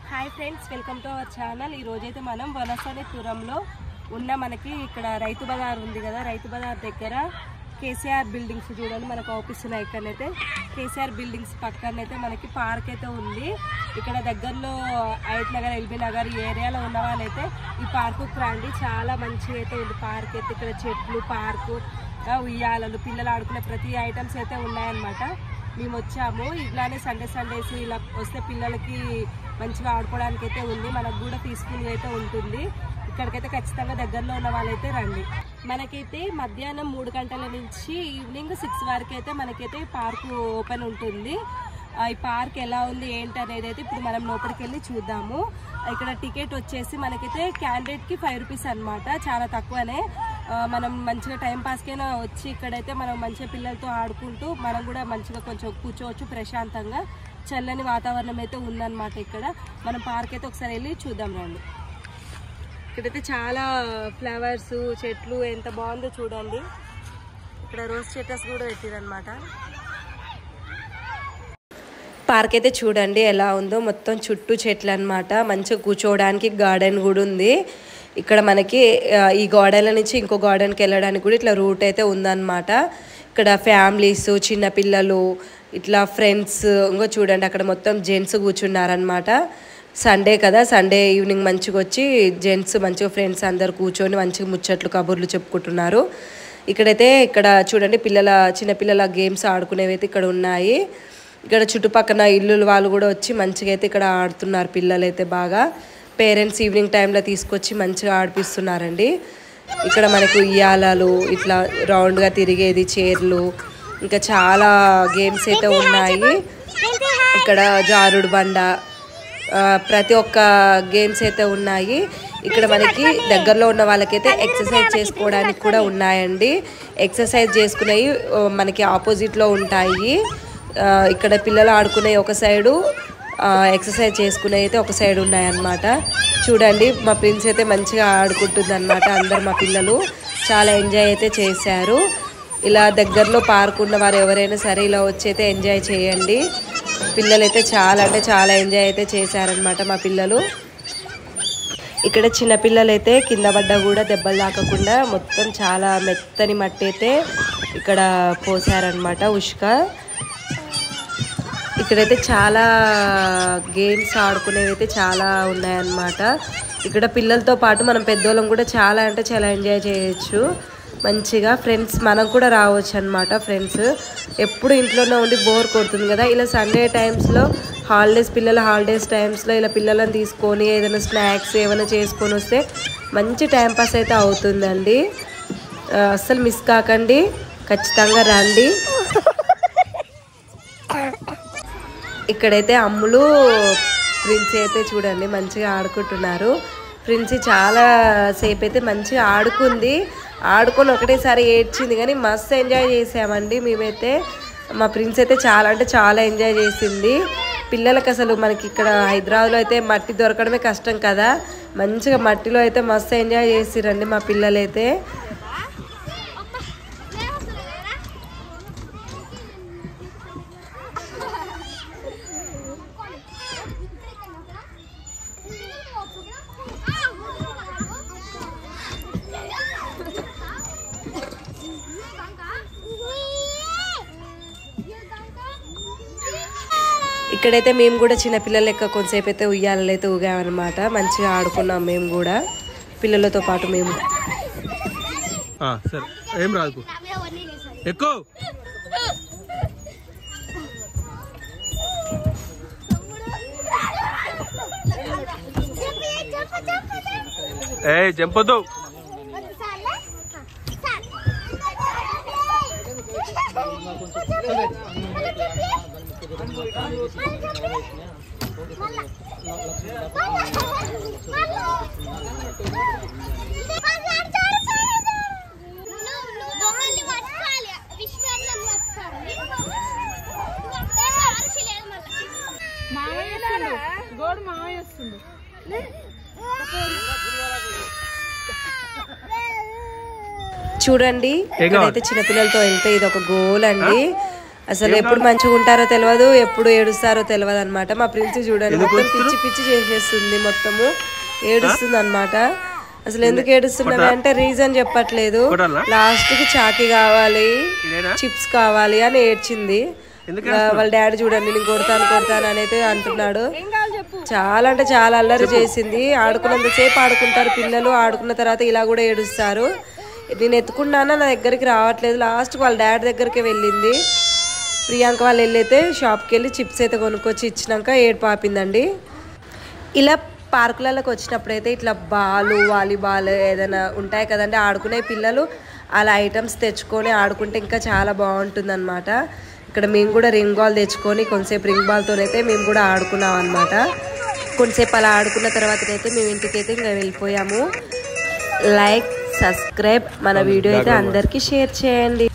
Hi friends, welcome to our channel. ఈ రోజైతే మనం వనసలిపురంలో ఉన్న మనకి ఇక్కడ రైతు బజార్ ఉంది కదా, రైతు బజార్ దగ్గర కేసీఆర్ బిల్డింగ్స్ చూడండి మనకు అవుపిస్తున్నాయి. ఇక్కడనైతే కేసీఆర్ బిల్డింగ్స్ పక్కనైతే మనకి పార్క్ అయితే ఉంది. ఇక్కడ దగ్గరలో హయత్ నగర్, ఎల్బీ నగర్ ఈ ఏరియాలో ఉన్న వాళ్ళైతే ఈ పార్కుకి రండి. చాలా మంచిగా అయితే ఉంది పార్క్ అయితే. ఇక్కడ చెట్లు, పార్కు, ఉయ్యాలలు, పిల్లలు ఆడుకునే ప్రతి ఐటమ్స్ అయితే ఉన్నాయన్నమాట. మేము వచ్చాము. ఇలానే సండేస్ ఇలా వస్తే పిల్లలకి మంచిగా ఆడుకోవడానికి అయితే ఉంది. మనకు కూడా పీస్ఫుల్గా అయితే ఉంటుంది. ఇక్కడికైతే ఖచ్చితంగా దగ్గరలో ఉన్న వాళ్ళైతే రండి. మనకైతే మధ్యాహ్నం 3 గంటల నుంచి ఈవినింగ్ 6 వరకు అయితే మనకైతే పార్కు ఓపెన్ ఉంటుంది. ఈ పార్క్ ఎలా ఉంది ఏంటి అనేది అయితే ఇప్పుడు మనం లోపలికి వెళ్ళి చూద్దాము. ఇక్కడ టికెట్ వచ్చేసి మనకైతే క్యాండిడేట్కి 5 రూపీస్ అనమాట, చాలా తక్కువనే. మనం మంచిగా టైం పాస్కైనా వచ్చి ఇక్కడైతే మనం మంచిగా పిల్లలతో ఆడుకుంటూ మనం కూడా మంచిగా కొంచెం కూర్చోవచ్చు ప్రశాంతంగా. చల్లని వాతావరణం అయితే ఉందన్నమాట. ఇక్కడ మనం పార్క్ అయితే ఒకసారి వెళ్ళి చూద్దాం రండి. ఇక్కడైతే చాలా ఫ్లవర్స్, చెట్లు ఎంత బాగుందో చూడండి. ఇక్కడ రోజ్ చెట్టస్ కూడా పెట్టిరన్నమాట. పార్క్ అయితే చూడండి ఎలా ఉందో, మొత్తం చుట్టూ చెట్లు అన్నమాట. మంచిగా కూర్చోవడానికి గార్డెన్ కూడా ఉంది. ఇక్కడ మనకి ఈ గార్డెన్ల నుంచి ఇంకో గార్డెన్కి వెళ్ళడానికి కూడా ఇట్లా రూట్ అయితే ఉందన్నమాట. ఇక్కడ ఫ్యామిలీస్, చిన్నపిల్లలు, ఇట్లా ఫ్రెండ్స్, ఇంకో చూడండి అక్కడ మొత్తం జెంట్స్ కూర్చున్నారనమాట. సండే కదా, సండే ఈవినింగ్ మంచిగా వచ్చి జెంట్స్ మంచిగా ఫ్రెండ్స్ అందరు కూర్చొని మంచిగా ముచ్చట్లు, కబుర్లు చెప్పుకుంటున్నారు. ఇక్కడైతే ఇక్కడ చూడండి చిన్నపిల్లల గేమ్స్ ఆడుకునేవి అయితే ఇక్కడ ఉన్నాయి. ఇక్కడ చుట్టుపక్కల ఇల్లులు వాళ్ళు కూడా వచ్చి మంచిగా అయితే ఇక్కడ ఆడుతున్నారు. పిల్లలు అయితే బాగా పేరెంట్స్ ఈవినింగ్ టైంలో తీసుకొచ్చి మంచిగా ఆడిపిస్తున్నారండి. ఇక్కడ మనకు ఉయ్యాలలు, ఇట్లా రౌండ్గా తిరిగేది, చైర్లు, ఇంకా చాలా గేమ్స్ అయితే ఉన్నాయి. ఇక్కడ జారుడు బండ, ప్రతి ఒక్క గేమ్స్ అయితే ఉన్నాయి. ఇక్కడ మనకి దగ్గరలో ఉన్న వాళ్ళకైతే ఎక్సర్సైజ్ చేసుకోవడానికి కూడా ఉన్నాయండి. ఎక్సర్సైజ్ చేసుకునేవి మనకి ఆపోజిట్లో ఉంటాయి. ఇక్కడ పిల్లలు ఆడుకునే ఒక సైడు, ఎక్సర్సైజ్ చేసుకునే అయితే ఒక సైడ్ ఉన్నాయన్నమాట. చూడండి మా ప్రిన్స్ అయితే మంచిగా ఆడుకుంటుంది అనమాట. అందరు మా పిల్లలు చాలా ఎంజాయ్ అయితే చేశారు. ఇలా దగ్గరలో పార్క్ ఉన్న వారు ఎవరైనా సరే ఇలా వచ్చి అయితే ఎంజాయ్ చేయండి. పిల్లలైతే చాలా అంటే చాలా ఎంజాయ్ అయితే చేశారనమాట మా పిల్లలు. ఇక్కడ చిన్నపిల్లలు అయితే కింద పడ్డా కూడా దెబ్బలు తాకకుండా మొత్తం చాలా మెత్తని మట్టి అయితే ఇక్కడ పోసారనమాట, ఉష్క. ఇక్కడైతే చాలా గేమ్స్ ఆడుకునేవి అయితే చాలా ఉన్నాయన్నమాట. ఇక్కడ పిల్లలతో పాటు మనం పెద్దోళ్ళం కూడా చాలా అంటే చాలా ఎంజాయ్ చేయొచ్చు మంచిగా. ఫ్రెండ్స్ మనం కూడా రావచ్చు అనమాట. ఫ్రెండ్స్ ఎప్పుడు ఇంట్లోనే ఉండి బోర్ కొడుతుంది కదా, ఇలా సండే టైమ్స్లో పిల్లల హాలిడేస్ టైమ్స్లో ఇలా పిల్లలను తీసుకొని ఏదైనా స్నాక్స్ ఏమైనా చేసుకొని వస్తే మంచి టైంపాస్ అయితే అవుతుందండి. అస్సలు మిస్ కాకండి, ఖచ్చితంగా రండి. ఇక్కడైతే అమ్ములు, ప్రిన్స్ అయితే చూడండి మంచిగా ఆడుకుంటున్నారు. ప్రిన్స్ చాలా సేపు అయితే మంచిగా ఆడుకొని ఒకటేసారి ఏడ్చింది, కానీ మస్తు ఎంజాయ్ చేసామండి మేమైతే. మా ప్రిన్స్ అయితే చాలా అంటే చాలా ఎంజాయ్ చేసింది. పిల్లలకి అసలు మనకి ఇక్కడ హైదరాబాద్లో అయితే మట్టి దొరకడమే కష్టం కదా, మంచిగా మట్టిలో అయితే మస్తు ఎంజాయ్ చేసిరండి మా పిల్లలైతే. ఇక్కడైతే మేము కూడా చిన్నపిల్లల లెక్క కొంతసేపు అయితే ఉయ్యాలలో అయితే ఊగామన్నమాట. మంచిగా ఆడుకున్నాం మేము కూడా పిల్లలతో పాటు. మేము జంపొద్దు. చూడండి ఇక్కడైతే చిన్నపిల్లలతో వెళ్తే ఇది ఒక గోల్ అండి. అసలు ఎప్పుడు మంచిగా ఉంటారో తెలియదు, ఎప్పుడు ఏడుస్తారో తెలియదు అనమాట. మా ప్రిన్స్ చూడండి మొత్తం పిచ్చి పిచ్చి చేసేస్తుంది, మొత్తము ఏడుస్తుంది అనమాట. అసలు ఎందుకు ఏడుస్తున్నావి అంటే రీజన్ చెప్పట్లేదు. లాస్ట్ కి చాకీ కావాలి, చిప్స్ కావాలి అని ఏడ్చింది. వాళ్ళ డాడీ చూడండి నేను కొడతాను అని అయితే అంటున్నాడు. చాలా అంటే చాలా అల్లరి చేసింది. ఆడుకున్నంతసేపు ఆడుకుంటారు పిల్లలు, ఆడుకున్న తర్వాత ఇలా కూడా ఏడుస్తారు. నేను ఎత్తుకున్నానా నా దగ్గరికి రావట్లేదు. లాస్ట్ వాళ్ళ డాడీ దగ్గరికి వెళ్ళింది. ప్రియాంక వాళ్ళు వెళ్ళైతే షాప్కి వెళ్ళి చిప్స్ అయితే కొనుక్కొచ్చి ఇచ్చినాక ఏడుపు ఆపిందండి. ఇలా పార్కులలోకి వచ్చినప్పుడైతే ఇట్లా బాలు, వాలీబాల్ ఏదైనా ఉంటాయి కదండి ఆడుకునే పిల్లలు, అలా ఐటమ్స్ తెచ్చుకొని ఆడుకుంటే ఇంకా చాలా బాగుంటుంది అనమాట. ఇక్కడ మేము కూడా రింగ్ బాల్ తెచ్చుకొని కొంతసేపు రింగ్ బాల్తోనైతే మేము కూడా ఆడుకున్నాం అనమాట. కొంతసేపు అలా ఆడుకున్న తర్వాతనైతే మేము ఇంటికైతే ఇంకా వెళ్ళిపోయాము. లైక్, సబ్స్క్రైబ్, మన వీడియో అయితే అందరికీ షేర్ చేయండి.